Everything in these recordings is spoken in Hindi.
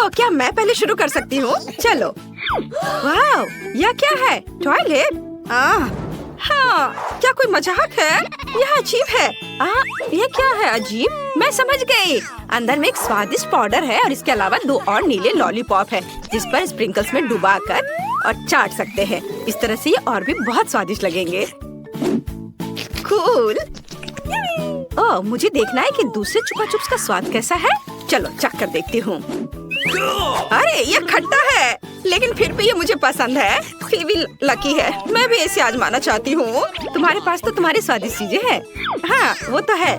ओह, क्या मैं पहले शुरू कर सकती हूँ? चलो। वाह, यह क्या है? टॉयलेट? हाँ, क्या कोई मजाक है? यह अजीब है। यह क्या है अजीब? मैं समझ गई। अंदर में एक स्वादिष्ट पाउडर है और इसके अलावा 2 और नीले लॉलीपॉप है, जिस पर स्प्रिंकल्स में डुबाकर और चाट सकते हैं। इस तरह से ये और भी बहुत स्वादिष्ट लगेंगे। कूल। ओह, मुझे देखना है कि दूसरे चुपा चुप्स का स्वाद कैसा है। चलो चख कर देखती हूँ। अरे, ये खट्टा है, लेकिन फिर भी ये मुझे पसंद है। फीवी लकी है, मैं भी इसे आजमाना चाहती हूँ। तुम्हारे पास तो तुम्हारी स्वादिष्ट चीजें हैं। हाँ, वो तो है।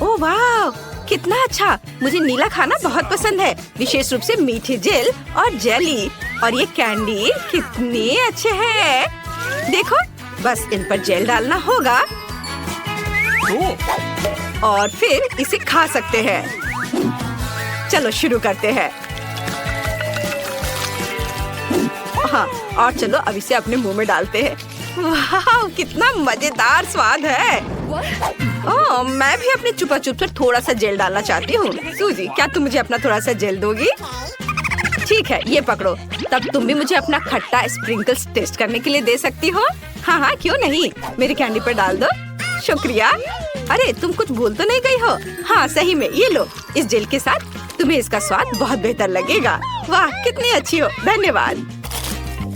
ओह वाह, कितना अच्छा। मुझे नीला खाना बहुत पसंद है, विशेष रूप से मीठी जेल और जेली। और ये कैंडी कितने अच्छे हैं। देखो, बस इन पर जेल डालना होगा और फिर इसे खा सकते हैं। चलो शुरू करते हैं। हाँ, और चलो अब इसे अपने मुंह में डालते हैं। वाह, कितना मजेदार स्वाद है। ओह, मैं भी अपने चुपा चुप पर थोड़ा सा जेल डालना चाहती हूँ। सूजी, क्या तुम मुझे अपना थोड़ा सा जेल दोगी? ठीक है, ये पकड़ो। तब तुम भी मुझे अपना खट्टा स्प्रिंकल्स टेस्ट करने के लिए दे सकती हो। हाँ हाँ, क्यों नहीं। मेरी कैंडी पर डाल दो। शुक्रिया। अरे, तुम कुछ भूल तो नहीं गई हो? हाँ, सही में। ये लो, इस जेल के साथ तुम्हें इसका स्वाद बहुत बेहतर लगेगा। वाह, कितनी अच्छी हो। धन्यवाद।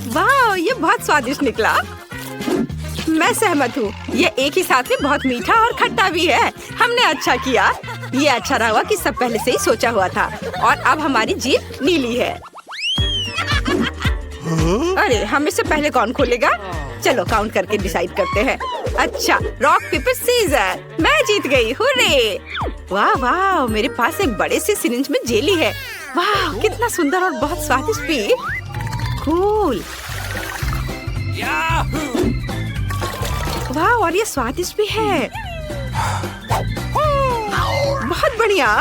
वाह, ये बहुत स्वादिष्ट निकला। मैं सहमत हूँ। ये एक ही साथ में बहुत मीठा और खट्टा भी है। हमने अच्छा किया। ये अच्छा रहा कि सब पहले से ही सोचा हुआ था। और अब हमारी जीभ नीली है। अरे, हम इससे पहले कौन खोलेगा? चलो काउंट करके डिसाइड करते हैं। अच्छा, रॉक पेपर सीजर। मैं जीत गई। हुर्रे! वाह वाह, मेरे पास एक बड़े से सिरिंज में जेली है। वाह, कितना सुंदर और बहुत स्वादिष्ट भी। कूल। वाह, और ये स्वादिष्ट भी है। बहुत बढ़िया।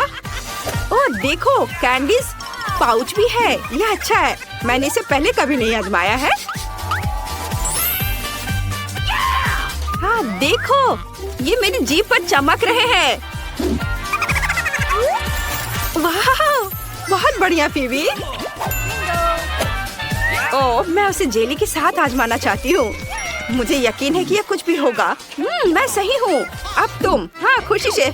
ओह देखो, कैंडीज पाउच भी है। यह अच्छा है। मैंने इसे पहले कभी नहीं आजमाया है। हाँ देखो, ये मेरी जीभ पर चमक रहे हैं। वाह, बहुत बढ़िया फीवी। ओह, मैं उसे जेली के साथ आजमाना चाहती हूँ। मुझे यकीन है कि यह कुछ भी होगा। मैं सही हूँ। अब तुम। हाँ, खुशी से।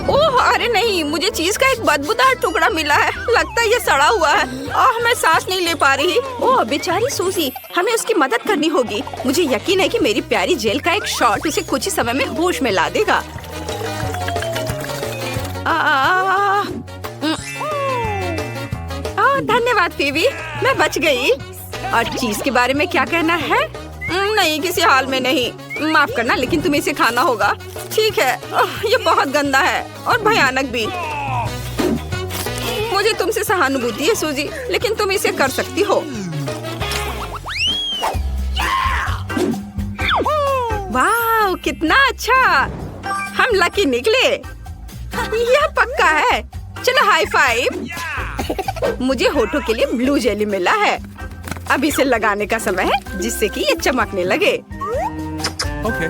ओह अरे नहीं, मुझे चीज का एक बदबूदार टुकड़ा मिला है। लगता है ये सड़ा हुआ है। मैं सांस नहीं ले पा रही। ओह बेचारी सूजी, हमें उसकी मदद करनी होगी। मुझे यकीन है कि मेरी प्यारी जेल का एक शॉट उसे कुछ ही समय में होश में ला देगा। धन्यवाद फीवी, मैं बच गई। और चीज के बारे में क्या कहना है? नहीं, किसी हाल में नहीं। माफ करना, लेकिन तुम्हें इसे खाना होगा। ठीक है। ये बहुत गंदा है और भयानक भी। मुझे तुमसे सहानुभूति है सूजी, लेकिन तुम इसे कर सकती हो। वाह, कितना अच्छा। हम लकी निकले। यह पक्का है। चलो हाई फाइव। मुझे होठों के लिए ब्लू जेली मिला है। अब इसे लगाने का समय है, जिससे कि ये चमकने लगे। ओके।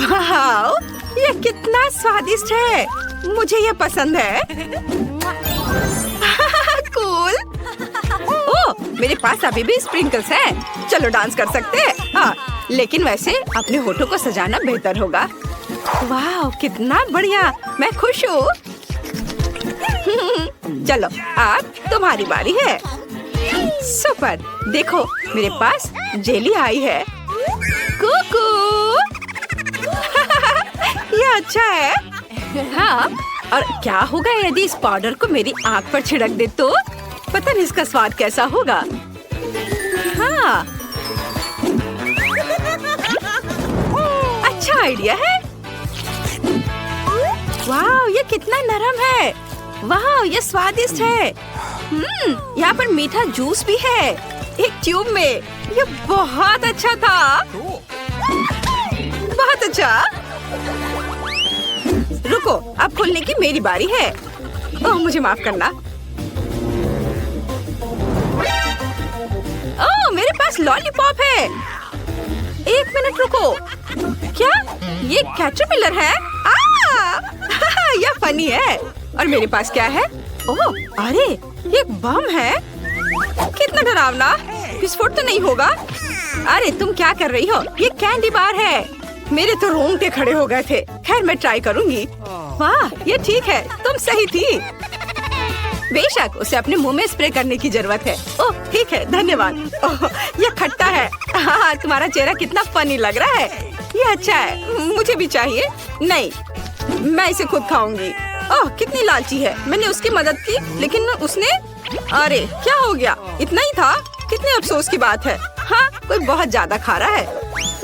वाह, ये कितना स्वादिष्ट है। मुझे ये पसंद है। कूल। ओह, मेरे पास अभी भी स्प्रिंकल्स हैं। चलो डांस कर सकते हैं। हाँ, लेकिन वैसे अपने होठों को सजाना बेहतर होगा। वाह, कितना बढ़िया। मैं खुश हूँ। चलो, अब तुम्हारी बारी है। सुपर। देखो, मेरे पास जेली आई है। कुकू। ये अच्छा है। हाँ, और क्या होगा यदि इस पाउडर को मेरी आँख पर छिड़क दे तो? पता नहीं इसका स्वाद कैसा होगा। हाँ, अच्छा आइडिया है। वाह, ये कितना नरम है। वाह, ये स्वादिष्ट है। यहाँ पर मीठा जूस भी है, एक ट्यूब में। ये बहुत अच्छा था। बहुत अच्छा। रुको, अब खोलने की मेरी बारी है। ओह, मुझे माफ करना। ओह, मेरे पास लॉलीपॉप है। एक मिनट रुको। क्या ये कैटरपिलर है? यह फनी है। और मेरे पास क्या है? ओह, अरे ये बम है। कितना डरावना। विस्फोट तो नहीं होगा? अरे तुम क्या कर रही हो? ये कैंडी बार है। मेरे तो रोंगटे खड़े हो गए थे। खैर मैं ट्राई करूंगी। वाह, ये ठीक है, तुम सही थी। बेशक उसे अपने मुंह में स्प्रे करने की जरूरत है। ओह ठीक है, धन्यवाद। ओह, ये खट्टा है। हाँ, तुम्हारा चेहरा कितना फनी लग रहा है। ये अच्छा है, मुझे भी चाहिए। नहीं, मैं इसे खुद खाऊंगी। ओह कितनी लालची है। मैंने उसकी मदद की लेकिन उसने, अरे क्या हो गया? इतना ही था? कितने अफसोस की बात है। हाँ, कोई बहुत ज्यादा खा रहा है।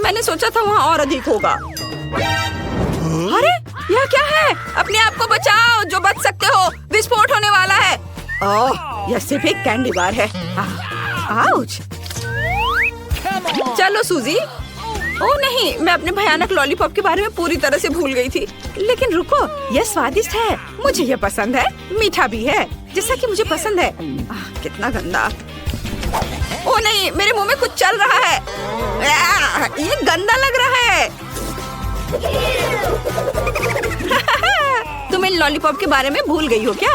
मैंने सोचा था वहाँ और अधिक होगा। अरे यह क्या है? अपने आप को बचाओ जो बच सकते हो, विस्फोट होने वाला है। ओह, यह सिर्फ एक कैंडी बार है। आउच। चलो सूजी। ओह नहीं, मैं अपने भयानक लॉलीपॉप के बारे में पूरी तरह से भूल गई थी। लेकिन रुको, यह स्वादिष्ट है। मुझे यह पसंद है। मीठा भी है, जैसा कि मुझे पसंद है। कितना गंदा। ओह नहीं, मेरे मुंह में कुछ चल रहा है। ये गंदा लग रहा है। तुम इन लॉलीपॉप के बारे में भूल गई हो क्या?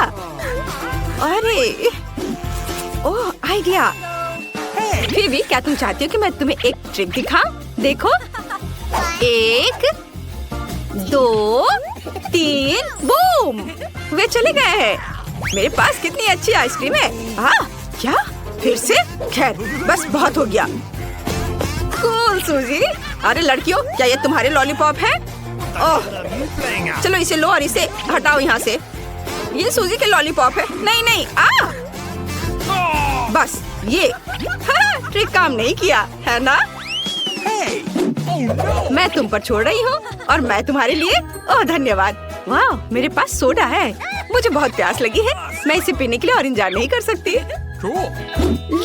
अरे ओह, आइडिया। फिर भी क्या तुम चाहती हो कि मैं तुम्हें एक ट्रिक दिखाऊं? देखो, 1 2 3 बूम, वे चले गए हैं। मेरे पास कितनी अच्छी आइसक्रीम है। क्या? फिर से? खैर बस बहुत हो गया। कूल सूजी। अरे लड़कियों, क्या ये तुम्हारे लॉलीपॉप है? ओह, चलो इसे लो और इसे हटाओ यहाँ से। ये सूजी के लॉलीपॉप है। नहीं नहीं, बस ये। हाँ, ट्रिक काम नहीं किया है ना? मैं तुम पर छोड़ रही हूँ और मैं तुम्हारे लिए। ओह धन्यवाद। वाह, मेरे पास सोडा है। मुझे बहुत प्यास लगी है। मैं इसे पीने के लिए और इंतजार नहीं कर सकती।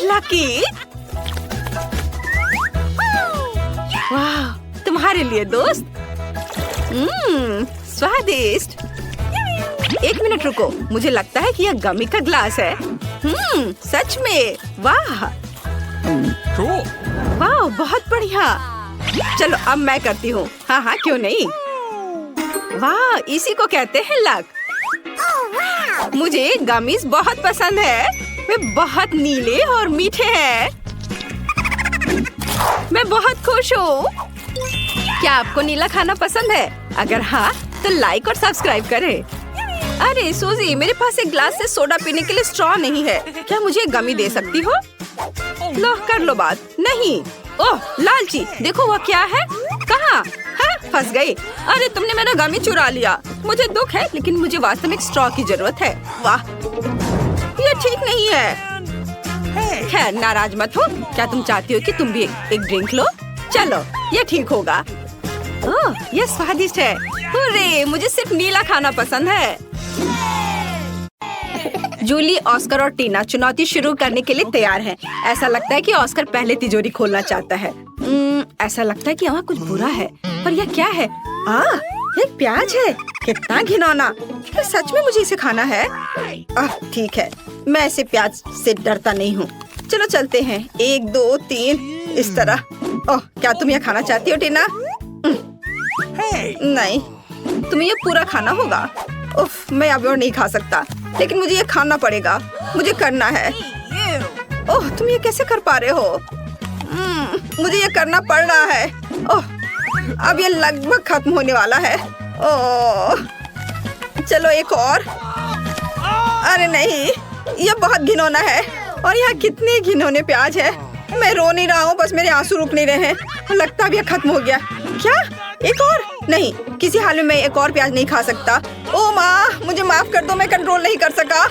लकी। वाह, तुम्हारे लिए दोस्त। स्वादिष्ट। 1 मिनट रुको, मुझे लगता है कि यह गमी का ग्लास है। सच में। वाह वाह, बहुत बढ़िया। चलो अब मैं करती हूँ। हाँ हाँ, क्यों नहीं। वाह, इसी को कहते हैं लक। मुझे गमीज बहुत पसंद है। वे बहुत नीले और मीठे हैं। मैं बहुत खुश हूँ। क्या आपको नीला खाना पसंद है? अगर हाँ तो लाइक और सब्सक्राइब करें। अरे सूजी, मेरे पास एक ग्लास से सोडा पीने के लिए स्ट्रॉ नहीं है। क्या मुझे गमी दे सकती हो? लो कर लो बात। नहीं। ओह लालची, देखो वह क्या है। कहाँ? फंस गई। अरे तुमने मेरा गमी चुरा लिया। मुझे दुख है लेकिन मुझे वास्तव में एक स्ट्रॉ की जरूरत है। वाह, ये ठीक नहीं है। खैर नाराज मत हो। क्या तुम चाहती हो कि तुम भी एक ड्रिंक लो? चलो, ये ठीक होगा। ओह, ये स्वादिष्ट है। अरे मुझे सिर्फ नीला खाना पसंद है। जूली, ऑस्कर और टीना चुनौती शुरू करने के लिए तैयार हैं। ऐसा लगता है कि ऑस्कर पहले तिजोरी खोलना चाहता है। ऐसा लगता है कि वहाँ कुछ बुरा है। पर यह क्या है? एक प्याज है। कितना घिनौना। तो सच में मुझे इसे खाना है? ठीक है, मैं ऐसे प्याज से डरता नहीं हूँ। चलो चलते हैं। 1 2 3 इस तरह। ओह, क्या तुम यह खाना चाहती हो टीना? नहीं, तुम्हें ये पूरा खाना होगा। उफ, मैं अब और नहीं खा सकता, लेकिन मुझे ये खाना पड़ेगा। मुझे करना है। ओह, तुम ये कैसे कर पा रहे हो? मुझे ये करना पड़ रहा है। ओह, अब ये लगभग खत्म होने वाला है। ओह, चलो एक और। अरे नहीं, ये बहुत घिनौना है। और यहाँ कितने घिनौने प्याज है। मैं रो नहीं रहा हूँ, बस मेरे आंसू रुक नहीं रहे हैं। लगता भी खत्म हो गया। क्या? एक और? नहीं, किसी हाल में मैं एक और प्याज नहीं खा सकता। ओह माँ, मुझे माफ कर दो, मैं कंट्रोल नहीं कर सका।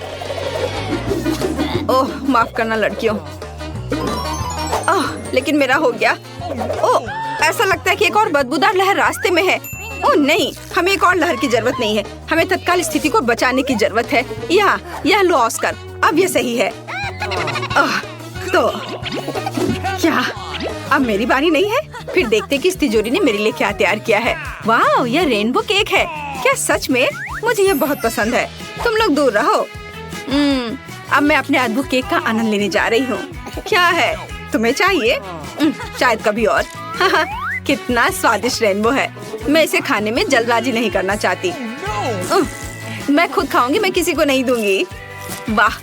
ओह, माफ करना लड़कियों। ओह, लेकिन मेरा हो गया। ओह, ऐसा लगता है कि एक और बदबूदार लहर रास्ते में है। ओह नहीं, हमें एक और लहर की जरूरत नहीं है। हमें तत्काल स्थिति को बचाने की जरूरत है। यह लो ऑस्कर, अब ये सही है। तो क्या अब मेरी बारी नहीं है? फिर देखते कि इस तिजोरी ने मेरे लिए क्या तैयार किया है। वाह, यह रेनबो केक है। क्या सच में? मुझे यह बहुत पसंद है। तुम लोग दूर रहो। अब मैं अपने अद्भुत केक का आनंद लेने जा रही हूँ। क्या है, तुम्हें चाहिए? शायद कभी और। कितना स्वादिष्ट रेनबो है। मैं इसे खाने में जल्दबाजी नहीं करना चाहती। मैं खुद खाऊंगी, मैं किसी को नहीं दूंगी। वाह,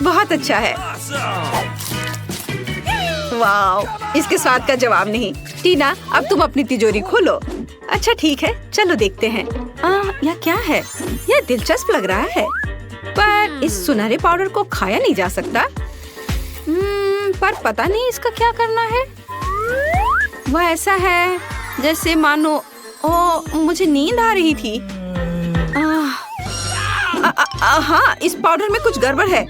बहुत अच्छा है। वाह, इसके स्वाद का जवाब नहीं। टीना, अब तुम अपनी तिजोरी खोलो। अच्छा ठीक है, चलो देखते हैं। यह क्या है? यह दिलचस्प लग रहा है, पर इस सुनहरे पाउडर को खाया नहीं जा सकता। पर पता नहीं इसका क्या करना है। वह ऐसा है जैसे मानो मुझे नींद आ रही थी। हाँ, इस पाउडर में कुछ गड़बड़ है।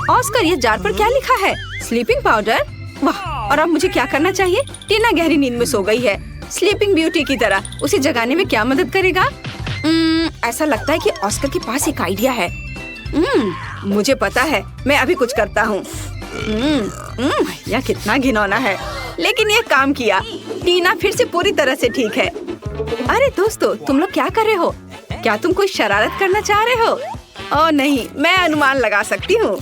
ऑस्कर, ये जार पर क्या लिखा है? Sleeping powder. वाह, और अब मुझे क्या करना चाहिए? टीना गहरी नींद में सो गई है, स्लीपिंग ब्यूटी की तरह। उसे जगाने में क्या मदद करेगा? ऐसा लगता है कि ऑस्कर के पास एक आइडिया है। मुझे पता है, मैं अभी कुछ करता हूँ। यह कितना घिनौना है, लेकिन यह काम किया। टीना फिर से पूरी तरह से ठीक है। अरे दोस्तों, तुम लोग क्या कर रहे हो? क्या तुम कोई शरारत करना चाह रहे हो? ओह नहीं, मैं अनुमान लगा सकती हूँ।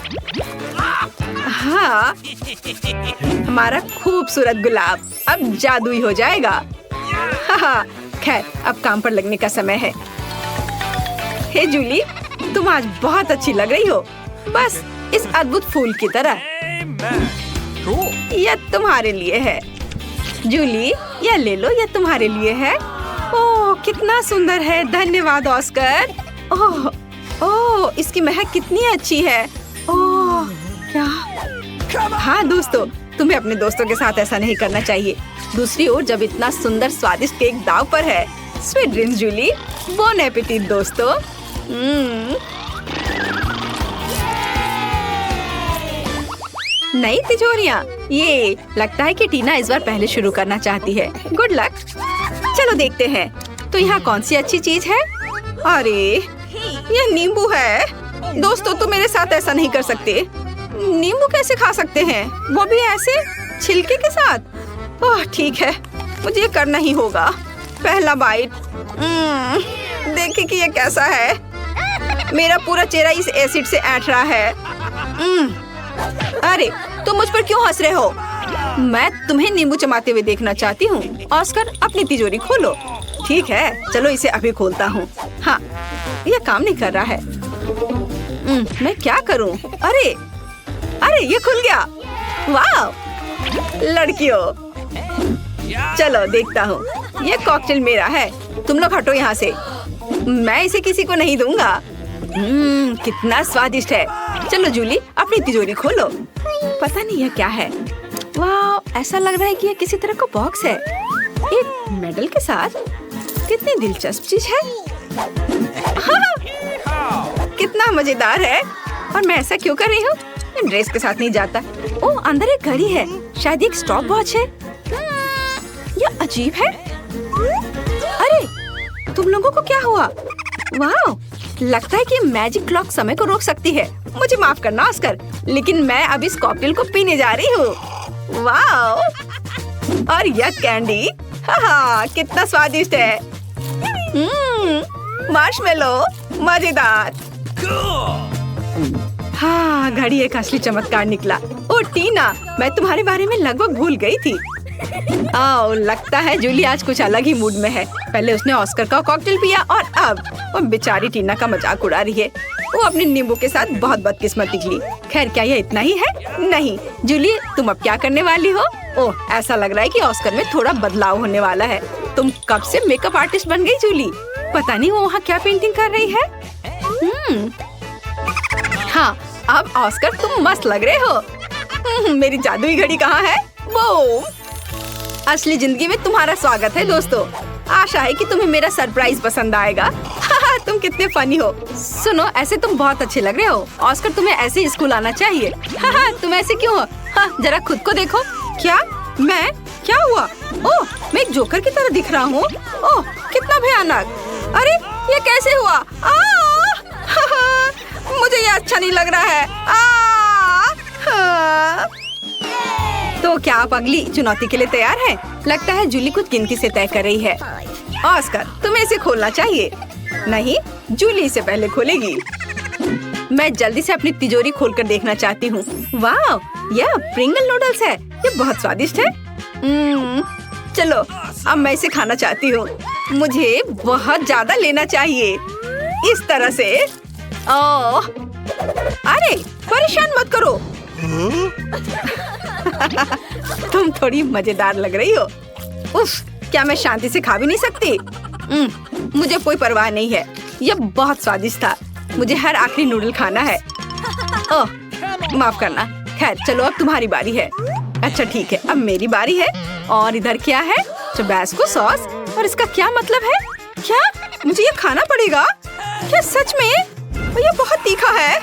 हाँ, हमारा खूबसूरत गुलाब अब जादुई हो जाएगा। हाँ, खैर अब काम पर लगने का समय है। हे जूली, तुम आज बहुत अच्छी लग रही हो, बस इस अद्भुत फूल की तरह। यह तुम्हारे लिए है। जूली, यह ले लो, यह तुम्हारे लिए है। ओह, कितना सुंदर है। धन्यवाद ऑस्कर। ओह, इसकी महक कितनी अच्छी है। ओह, क्या? हाँ दोस्तों, तुम्हें अपने दोस्तों के साथ ऐसा नहीं करना चाहिए। दूसरी ओर जब इतना सुंदर स्वादिष्ट केक दाव पर है। Sweet dreams Julie. Bon appetit दोस्तों। नई तिजोरियाँ। ये लगता है कि टीना इस बार पहले शुरू करना चाहती है। Good luck. चलो देखते हैं, तो यहाँ कौन सी अच्छी चीज है? अरे, ये नींबू है। दोस्तों, तुम मेरे साथ ऐसा नहीं कर सकते। नींबू कैसे खा सकते हैं, वो भी ऐसे छिलके के साथ? ओह ठीक है, मुझे ये करना ही होगा। पहला बाइट। देखिए कि ये कैसा है। मेरा पूरा चेहरा इस एसिड से ऐंठ रहा है। अरे, तुम मुझ पर क्यों हंस रहे हो? मैं तुम्हें नींबू चबाते हुए देखना चाहती हूँ। ऑस्कर, अपनी तिजोरी खोलो। ठीक है, चलो इसे अभी खोलता हूँ। हाँ, ये काम नहीं कर रहा है। मैं क्या करूँ? अरे, ये खुल गया। वाह, लड़कियों, चलो देखता हूँ। ये कॉकटेल मेरा है। तुम लोग हटो यहाँ से, मैं इसे किसी को नहीं दूंगा। कितना स्वादिष्ट है। चलो जूली, अपनी तिजोरी खोलो। पता नहीं यह क्या है। वाह, ऐसा लग रहा है कि यह किसी तरह का बॉक्स है, एक मेडल के साथ। कितनी दिलचस्प चीज है। कितना मजेदार है। और मैं ऐसा क्यों कर रही हूँ? ड्रेस के साथ नहीं जाता। ओह, अंदर एक घड़ी है, शायद एक स्टॉप वॉच है। यह अजीब है। अरे, तुम लोगों को क्या हुआ? वाह, लगता है कि मैजिक क्लॉक समय को रोक सकती है। मुझे माफ करना ऑस्कर, लेकिन मैं अब इस कॉकटेल को पीने जा रही हूँ। वाह, और यह कैंडी, हाँ, कितना स्वादिष्ट है। मार्शमेलो, मजेदार। हाँ, घड़ी एक असली चमत्कार निकला। ओ टीना, मैं तुम्हारे बारे में लगभग भूल गई थी। लगता है जूली आज कुछ अलग ही मूड में है। पहले उसने ऑस्कर का कॉकटेल पिया और अब वो बेचारी टीना का मजाक उड़ा रही है। वो अपने नींबू के साथ बहुत बदकिस्मत निकली। खैर, क्या यह इतना ही है? नहीं जूली, तुम अब क्या करने वाली हो? ओह, ऐसा लग रहा है कि ऑस्कर में थोड़ा बदलाव होने वाला है। तुम कब से मेकअप आर्टिस्ट बन गई जूली? पता नहीं वो वहाँ क्या पेंटिंग कर रही है। हाँ, अब ऑस्कर तुम मस्त लग रहे हो। मेरी जादुई घड़ी कहाँ है? वो असली जिंदगी में तुम्हारा स्वागत है दोस्तों। आशा है कि तुम्हें मेरा सरप्राइज पसंद आएगा। तुम कितने फनी हो। सुनो, ऐसे तुम बहुत अच्छे लग रहे हो। ऑस्कर, तुम्हें ऐसे ही स्कूल आना चाहिए। तुम ऐसे क्यों हो? जरा खुद को देखो। क्या? मैं? क्या हुआ? ओह, मैं एक जोकर की तरह दिख रहा हूँ। ओह, कितना भयानक। अरे, ये कैसे हुआ? मुझे ये अच्छा नहीं लग रहा है। तो क्या आप अगली चुनौती के लिए तैयार हैं? लगता है जूली कुछ गिनती से तय कर रही है। ऑस्कर, तुम्हें इसे खोलना चाहिए। नहीं, जूली इसे पहले खोलेगी। मैं जल्दी से अपनी तिजोरी खोलकर देखना चाहती हूँ। वाह, यह प्रिंगल नूडल्स है। ये बहुत स्वादिष्ट है। चलो, अब मैं इसे खाना चाहती हूँ। मुझे बहुत ज्यादा लेना चाहिए। इस तरह से। ओह, परेशान मत करो। तुम थोड़ी मजेदार लग रही हो। उफ, क्या मैं शांति से खा भी नहीं सकती? मुझे कोई परवाह नहीं है। यह बहुत स्वादिष्ट था। मुझे हर आखिरी नूडल खाना है। ओह, माफ करना। खैर चलो, अब तुम्हारी बारी है। अच्छा ठीक है, अब मेरी बारी है। और इधर क्या है? Tabasco sauce. और इसका क्या मतलब है? क्या मुझे ये खाना पड़ेगा? क्या सच में? ये बहुत तीखा है।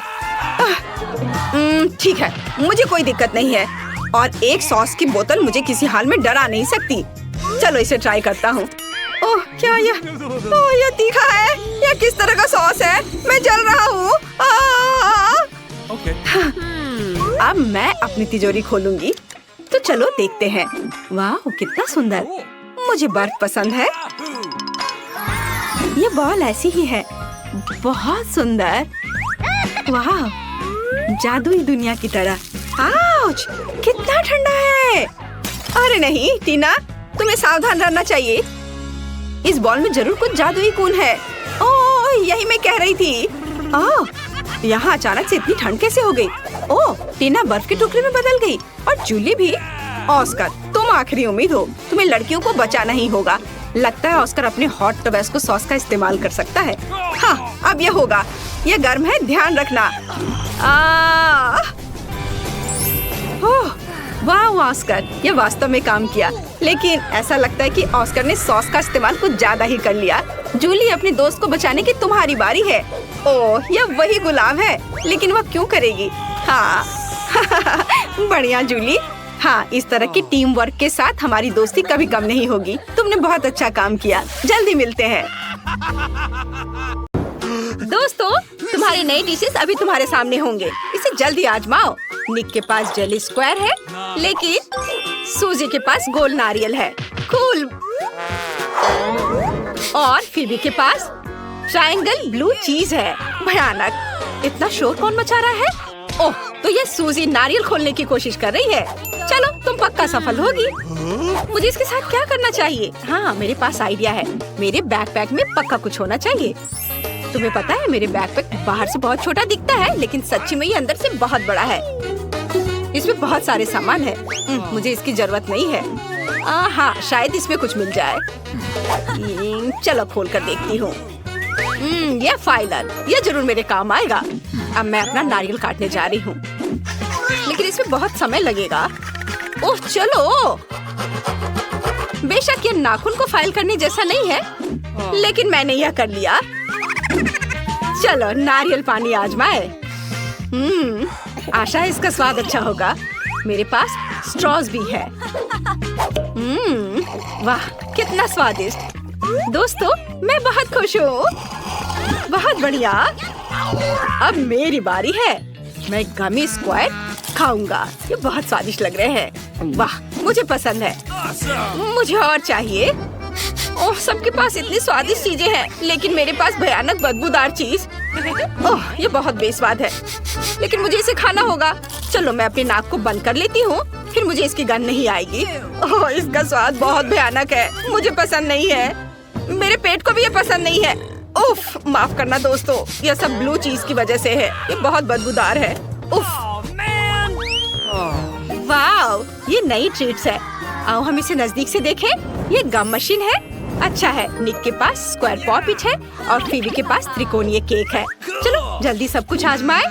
ठीक है, मुझे कोई दिक्कत नहीं है। और एक सॉस की बोतल मुझे किसी हाल में डरा नहीं सकती। चलो इसे ट्राई करता हूँ। ओह, क्या ये तीखा है? यह किस तरह का सॉस है? मैं जल रहा हूँ। Okay. अब मैं अपनी तिजोरी खोलूंगी। तो चलो देखते हैं। वाह, कितना सुंदर। मुझे बर्फ पसंद है। ये बॉल ऐसी ही है। बहुत सुंदर। वाह, जादुई दुनिया की तरह। आउच, कितना ठंडा है। अरे नहीं टीना, तुम्हें सावधान रहना चाहिए। इस बॉल में जरूर कुछ जादुई गुण है। ओह, यही मैं कह रही थी। ओह, यहाँ अचानक से इतनी ठंड कैसे हो गई? ओह, टीना बर्फ के टुकड़े में बदल गई। और जूली भी। ऑस्कर, तुम आखिरी उम्मीद हो। तुम्हें लड़कियों को बचाना ही होगा। लगता है ऑस्कर अपने हॉट टबास्को सॉस का इस्तेमाल कर सकता है। हाँ, अब ये होगा। ये गर्म है, ध्यान रखना। ओह, वाह ऑस्कर, ये वास्तव में काम किया। लेकिन ऐसा लगता है कि ऑस्कर ने सॉस का इस्तेमाल कुछ ज्यादा ही कर लिया। जूली, अपने दोस्त को बचाने की तुम्हारी बारी है। ओह, ये वही गुलाब है, लेकिन वह क्यों करेगी? हाँ बढ़िया जूली। हाँ, इस तरह की टीम वर्क के साथ हमारी दोस्ती कभी कम नहीं होगी। तुमने बहुत अच्छा काम किया। जल्दी मिलते हैं। दोस्तों, तुम्हारे नए डिशेस अभी तुम्हारे सामने होंगे। इसे जल्दी आजमाओ। निक के पास जेली स्क्वायर है, लेकिन सूजी के पास गोल नारियल है। कूल। और फिबी के पास ट्रायंगल ब्लू चीज है। भयानक। इतना शोर कौन मचा रहा है? ओह, तो ये सूजी नारियल खोलने की कोशिश कर रही है। चलो, तुम पक्का सफल होगी। मुझे इसके साथ क्या करना चाहिए? हाँ, मेरे पास आइडिया है। मेरे बैकपैक में पक्का कुछ होना चाहिए। तुम्हें पता है, मेरे बैकपैक बाहर से बहुत छोटा दिखता है, लेकिन सच्ची में ये अंदर से बहुत बड़ा है। इसमें बहुत सारे सामान है। मुझे इसकी जरूरत नहीं है। हाँ, शायद इसमें कुछ मिल जाए। चलो खोल कर देखती हूँ। ये फाइलर, ये जरूर मेरे काम आएगा। अब मैं अपना नारियल काटने जा रही हूँ, लेकिन इसमें बहुत समय लगेगा। ओह चलो, बेशक ये नाखून को फाइल करने जैसा नहीं है, लेकिन मैंने यह कर लिया। चलो नारियल पानी आजमाए। आशा है इसका स्वाद अच्छा होगा। मेरे पास स्ट्रॉज भी है। वाह, कितना स्वादिष्ट। दोस्तों, मैं बहुत खुश हूँ। बहुत बढ़िया। अब मेरी बारी है। मैं गमी स्क्वायर खाऊंगा। ये बहुत स्वादिष्ट लग रहे हैं। वाह, मुझे पसंद है। मुझे और चाहिए। ओह, सबके पास इतनी स्वादिष्ट चीजें हैं, लेकिन मेरे पास भयानक बदबूदार चीज। ओह, ये बहुत बेस्वाद है, लेकिन मुझे इसे खाना होगा। चलो, मैं अपनी नाक को बंद कर लेती हूँ, फिर मुझे इसकी गंध नहीं आएगी। ओह, इसका स्वाद बहुत भयानक है। मुझे पसंद नहीं है। मेरे पेट को भी ये पसंद नहीं है। उफ, माफ करना दोस्तों, यह सब ब्लू चीज की वजह से है। ये बहुत बदबूदार है। उफ। वाव, ये नई ट्रीट्स है। आओ हम इसे नजदीक से देखें। ये गम मशीन है। अच्छा है, निक के पास स्क्वायर पॉपिट है और फीबी के पास त्रिकोणीय केक है। चलो जल्दी सब कुछ आजमाएं।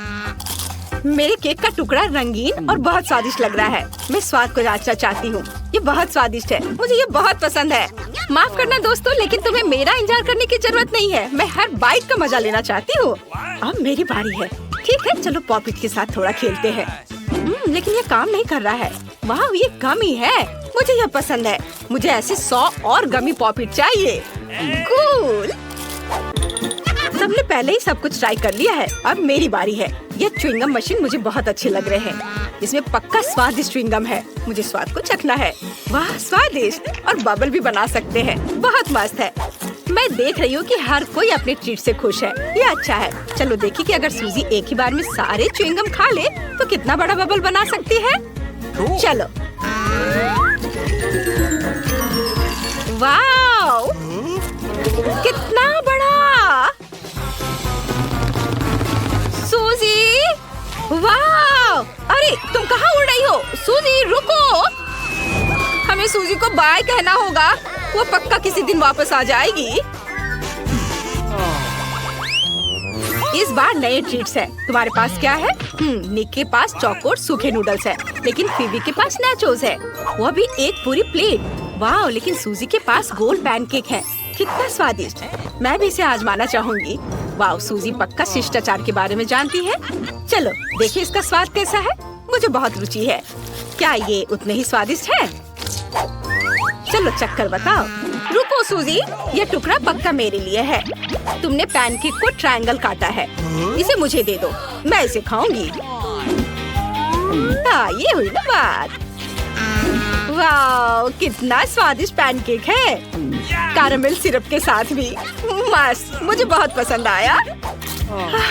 मेरे केक का टुकड़ा रंगीन और बहुत स्वादिष्ट लग रहा है। मैं स्वाद को जांचना चाहती हूँ। ये बहुत स्वादिष्ट है। मुझे ये बहुत पसंद है। माफ करना दोस्तों, लेकिन तुम्हें मेरा इंतजार करने की जरूरत नहीं है। मैं हर बाइट का मजा लेना चाहती हूँ। अब मेरी बारी है। ठीक है, चलो पॉपिट के साथ थोड़ा खेलते हैं। लेकिन ये काम नहीं कर रहा है। वाह, ये गमी है। मुझे यह पसंद है। मुझे ऐसे 100 और गमी पॉपिट चाहिए। कूल। सबने पहले ही सब कुछ ट्राई कर लिया है। अब मेरी बारी है। ये च्युइंगम मशीन मुझे बहुत अच्छे लग रहे हैं। इसमें पक्का स्वादिष्ट च्युइंगम है। मुझे स्वाद को चखना है। वाह, स्वादिष्ट। और बबल भी बना सकते हैं। बहुत मस्त है। मैं देख रही हूँ कि हर कोई अपने ट्रीट से खुश है। ये अच्छा है। चलो देखिए कि अगर सूजी एक ही बार में सारे च्युइंगम खा ले तो कितना बड़ा बबल बना सकती है। चलो। वाव, कितना बड़ा। सूजी, वाह। अरे तुम कहाँ उड़ रही हो? सूजी रुको, हमें सूजी को बाय कहना होगा। वो पक्का किसी दिन वापस आ जाएगी। इस बार नए ट्रीट्स है। तुम्हारे पास क्या है? निक के पास चौकोर सूखे नूडल्स है, लेकिन फीबी के पास नाचोस है, वो भी एक पूरी प्लेट। वाह, लेकिन सूजी के पास गोल पैनकेक है। कितना स्वादिष्ट। मैं भी इसे आजमाना चाहूंगी। वाह, सूजी पक्का शिष्टाचार के बारे में जानती है। चलो देखिए इसका स्वाद कैसा है। मुझे बहुत रुचि है। क्या ये उतने ही स्वादिष्ट है? चलो चक्कर बताओ। रुको सूजी, ये टुकड़ा पक्का मेरे लिए है। तुमने पैनकेक को ट्रायंगल काटा है, इसे मुझे दे दो, मैं इसे खाऊंगी। हाँ, ये हुई ना बात। वाह, कितना स्वादिष्ट पैनकेक है, कैरेमल सिरप के साथ भी। मस्त, मुझे बहुत पसंद आया।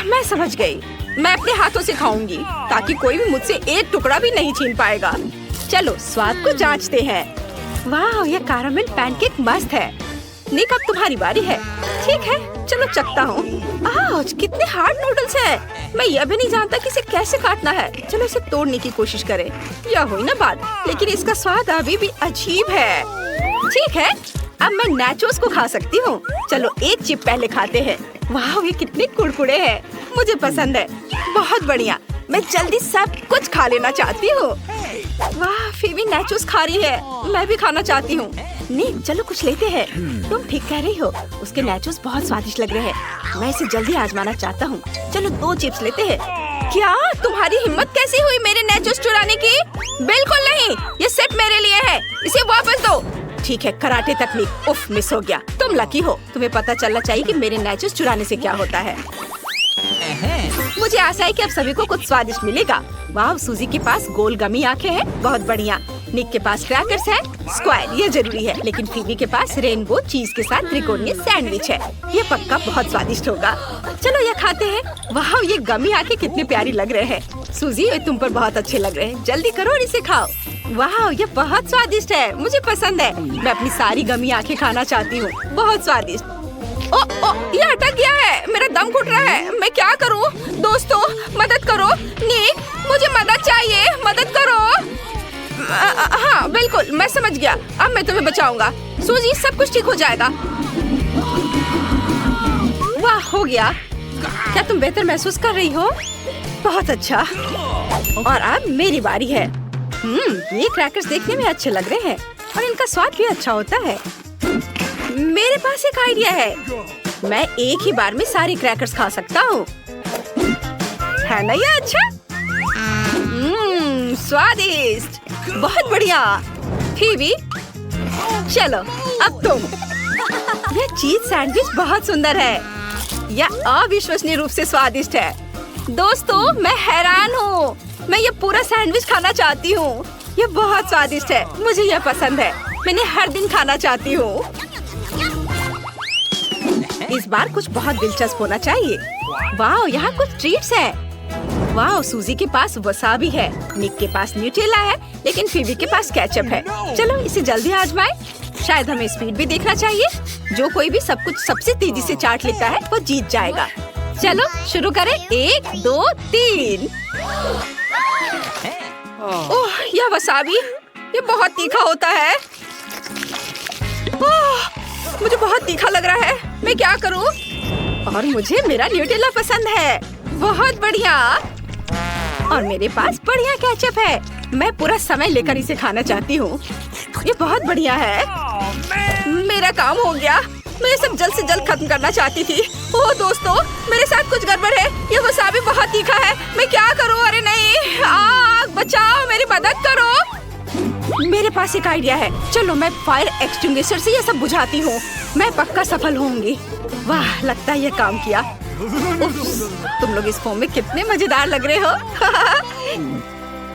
मैं समझ गई, मैं अपने हाथों से खाऊंगी ताकि कोई भी मुझसे एक टुकड़ा भी नहीं छीन पाएगा। चलो स्वाद को जांचते हैं। वाह, ये कैरेमल पैनकेक मस्त है। निक, अब तुम्हारी बारी है। ठीक है, चलो चखता हूँ। आउच, कितने हार्ड नूडल्स हैं। मैं यह भी नहीं जानता कि इसे कैसे काटना है। चलो इसे तोड़ने की कोशिश करें। यह हुई ना बात, लेकिन इसका स्वाद अभी भी अजीब है। ठीक है, अब मैं नाचोस को खा सकती हूँ। चलो एक चिप पहले खाते हैं। वाह, ये कितने कुरकुरे हैं, मुझे पसंद है। बहुत बढ़िया, मैं जल्दी सब कुछ खा लेना चाहती हूँ। वाह, फीबी नाचोस खा रही है, मैं भी खाना चाहती हूँ। निक, चलो कुछ लेते हैं। तुम ठीक कह रही हो, उसके नाचोस बहुत स्वादिष्ट लग रहे हैं। मैं इसे जल्दी आजमाना चाहता हूँ। चलो 2 चिप्स लेते हैं। क्या तुम्हारी हिम्मत कैसी हुई मेरे नाचोस चुराने की? बिल्कुल नहीं, ये सिर्फ मेरे लिए है, इसे वापस दो। ठीक है, कराटे तकनीक। उफ, मिस हो गया। तुम लकी हो, तुम्हें पता चलना चाहिए कि मेरे नाचोस चुराने से क्या होता है। मुझे आशा है कि अब सभी को कुछ स्वादिष्ट मिलेगा। वाह, सूजी के पास गोल गमी आंखें हैं, बहुत बढ़िया। निक के पास क्रैकर्स है, स्क्वायर, ये जरूरी है। लेकिन फीबी के पास रेनबो चीज के साथ त्रिकोणीय सैंडविच है, ये पक्का बहुत स्वादिष्ट होगा। चलो ये खाते हैं। वाह, ये गमी आंखें कितने प्यारी लग रहे हैं। सूजी, ये तुम पर बहुत अच्छे लग रहे हैं, जल्दी करो और इसे खाओ। वाह, ये बहुत स्वादिष्ट है, मुझे पसंद है। मैं अपनी सारी गमी आंखें खाना चाहती हूँ, बहुत स्वादिष्ट। ओ, ये अटक गया है, मेरा दम घुट रहा है, मैं क्या करूँ? दोस्तों मदद करो। निक, मुझे मदद चाहिए, मदद करो। हाँ बिल्कुल, मैं समझ गया, अब मैं तुम्हें बचाऊंगा। सूजी, सब कुछ ठीक हो जाएगा। वाह, हो गया। क्या तुम बेहतर महसूस कर रही हो? बहुत अच्छा। और अब मेरी बारी है। ये क्रैकर्स देखने में अच्छे लग रहे हैं और इनका स्वाद भी अच्छा होता है। मेरे पास एक आइडिया है, मैं एक ही बार में सारे क्रैकर्स खा सकता हूँ। है ना ये अच्छा? स्वादिष्ट, बहुत बढ़िया। फीबी, चलो अब तुम। यह चीज सैंडविच बहुत सुंदर है, यह अविश्वसनीय रूप से स्वादिष्ट है। दोस्तों, मैं हैरान हूँ, मैं ये पूरा सैंडविच खाना चाहती हूँ। ये बहुत स्वादिष्ट है, मुझे यह पसंद है, मैंने हर दिन खाना चाहती हूँ। इस बार कुछ बहुत दिलचस्प होना चाहिए। वाह, यहाँ कुछ ट्रीट्स हैं। वाह, सूजी के पास वसाबी है, निक के पास न्यूटेला है, लेकिन फीबी के पास केचप है। चलो इसे जल्दी आजमाएं। शायद हमें स्पीड भी देखना चाहिए। जो कोई भी सब कुछ सबसे तेजी से चाट लेता है वो जीत जाएगा। चलो शुरू करें। 1 2 3। ओह, यह वसाबी, ये बहुत तीखा होता है। ओह, मुझे बहुत तीखा लग रहा है, मैं क्या करूं? और मुझे मेरा न्यूटेला पसंद है, बहुत बढ़िया। और मेरे पास बढ़िया केचप है, मैं पूरा समय लेकर इसे खाना चाहती हूँ। ये बहुत बढ़िया है। मेरा काम हो गया, मैं सब जल्द से जल्द खत्म करना चाहती थी। ओह दोस्तों, मेरे साथ कुछ गड़बड़ है, ये वसाबी बहुत तीखा है, मैं क्या करूँ? अरे नहीं, आग बचाओ, मेरी मदद करो। मेरे पास एक आइडिया है, चलो मैं फायर एक्सटिंग्विशर से ये सब बुझाती हूँ, मैं पक्का सफल होंगी। वाह, लगता है ये काम किया। तुम लोग इस फोम में कितने मजेदार लग रहे हो।